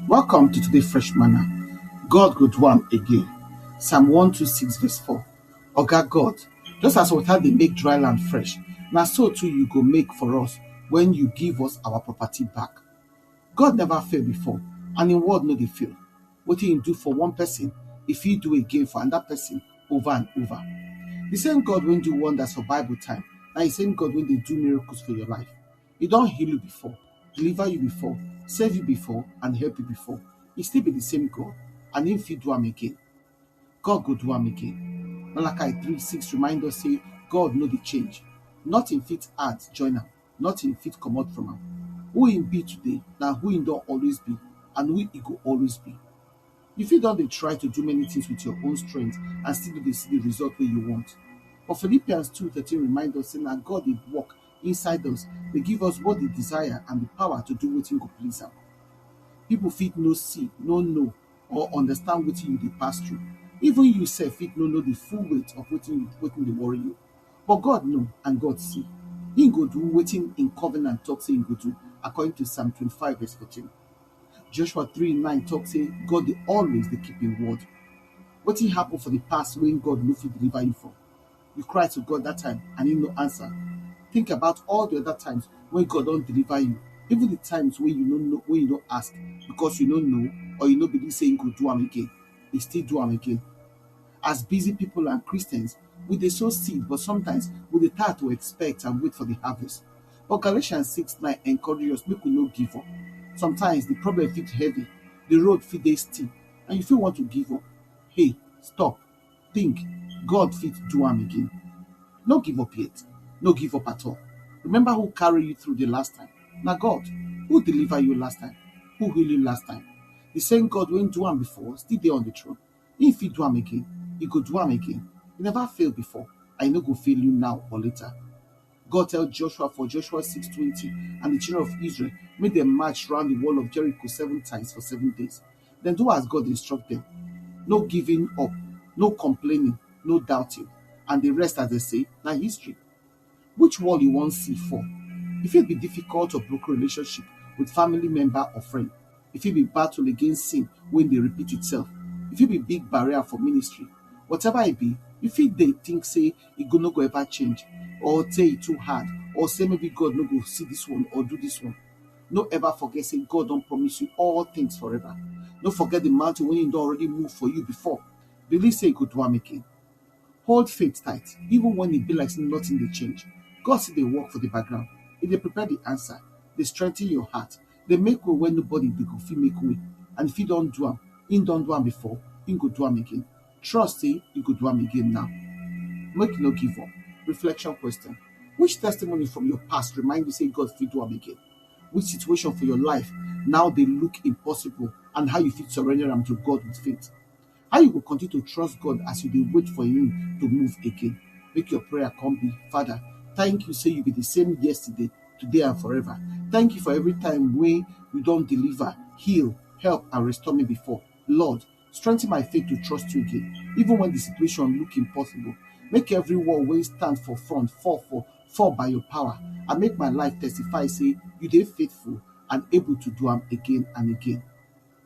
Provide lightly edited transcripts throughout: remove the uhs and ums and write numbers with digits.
Welcome to today fresh manna. God go do am again. Psalm 126 verse 4. Oga God, just as water dey make dry land fresh, na so too you go make for us when you give us our property back. God never fail before, and im word no dey fail. Wetin im do for one person, e fit do again for another person over and over. The same God wey do wonders for Bible time, na the same God wey dey do miracles for your life. He don heal you before, deliver you before, save you before, and help you before. He still be the same God, and im fit do am again. God go do am again. Malachi 3:6 remind us say God no dey change. Nothing fit add join am, nothing fit comot from am. Who im be today na who im don always be, and who e go always be. You fit don dey try to do many things with your own strength and still no dey see the result wey you want. But Philippians 2:13 remind us say na God dey work inside us, dey give us both the desire and the power to do wetin go please am. People fit no see, no know, or understand wetin you dey pass through. Even you sef fit no know the full weight of wetin dey worry you. But God know and God see. Im go do wetin im covenant talk say im go do, according to Psalm 25 verse 14. Joshua 3:9 talk say God dey always dey keep im word. Wetin happen for the past wey God no fit deliver you from? You cry to God that time and He no answer. Think about all the other times when God don deliver you, even the times wey you no know, wey you no ask because you no know or you no believe say He go do am again. He still do am again. As busy people and Christians, we dey sow seed, but sometimes we dey tire to expect and wait for the harvest. But Galatians 6:9 encourage us make we no give up. Sometimes the problem fit heavy, the road fit dey steep, and you fit want to give up. Hey, stop, think, God fit do am again. No give up yet. No give up at all. Remember who carry you through the last time. Na God. Who deliver you last time? Who heal you last time? The same God wey do am before still dey on the throne. If He do am again, He go do am again. He never failed before, and He no go fail you now or later. God tell Joshua for Joshua 6:20 and the children of Israel make them march round the wall of Jericho 7 times for 7 days. Then do as God instruct them. No giving up, no complaining, no doubting. And the rest, as they say, na history. Which wall you wan see for? E fit be difficult or broken relationship with family member or friend. E fit be battle against sin wey dey repeat itself. E fit be big barrier for ministry. Whatever e be, you fit dey think say e no go ever change, or say e too hard, or say maybe God no go see this one or do this one. No ever forget say God don promise you all things forever. No forget the mountain wey He don already move for you before. Believe say He go do am again. Hold faith tight, even when e be like say nothing dey change. God still dey work for the background. He dey prepare the answer, dey strengthen your heart, dey make way when nobody dey go fit make way. And if He don do am, He don do am before, He go do am again. Trust say He go do am again now. Make you no give up. Reflection question: which testimony from your past remind you say God fit do am again? Which situation for your life now dey look impossible, and how you fit surrender am to God with faith? How you go continue to trust God as you dey wait for Him to move again? Make your prayer come be, Father, thank you say you be the same yesterday, today and forever. Thank you for every time when you don deliver, heal, help and restore me before. Lord, strengthen my faith to trust you again, even when the situation look impossible. Make every wall wey stand for front fall by your power, and make my life testify say you dey faithful and able to do am again and again.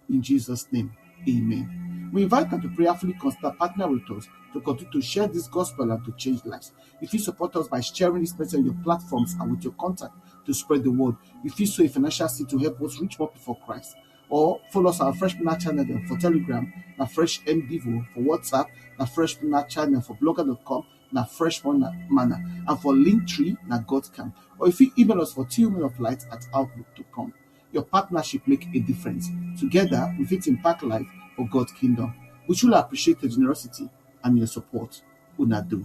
In Jesus' name, amen. We invite you to prayerfully consider partner with us to continue to share this gospel and to change lives. If you support us by sharing this message on your platforms and with your contact to spread the word, if you sow a financial seed to help us reach more people for Christ, or follow us on our Fresh Manna channel then for Telegram, na Fresh MDivo for WhatsApp, na Fresh Manna channel for blogger.com, na Fresh Manna, and for Linktree, na Godcamp. Or if you email us for tillmanoflight@outlook.com. Your partnership make a difference. Together, we fit impact life for God's kingdom. We truly appreciate your generosity and your support. Una do.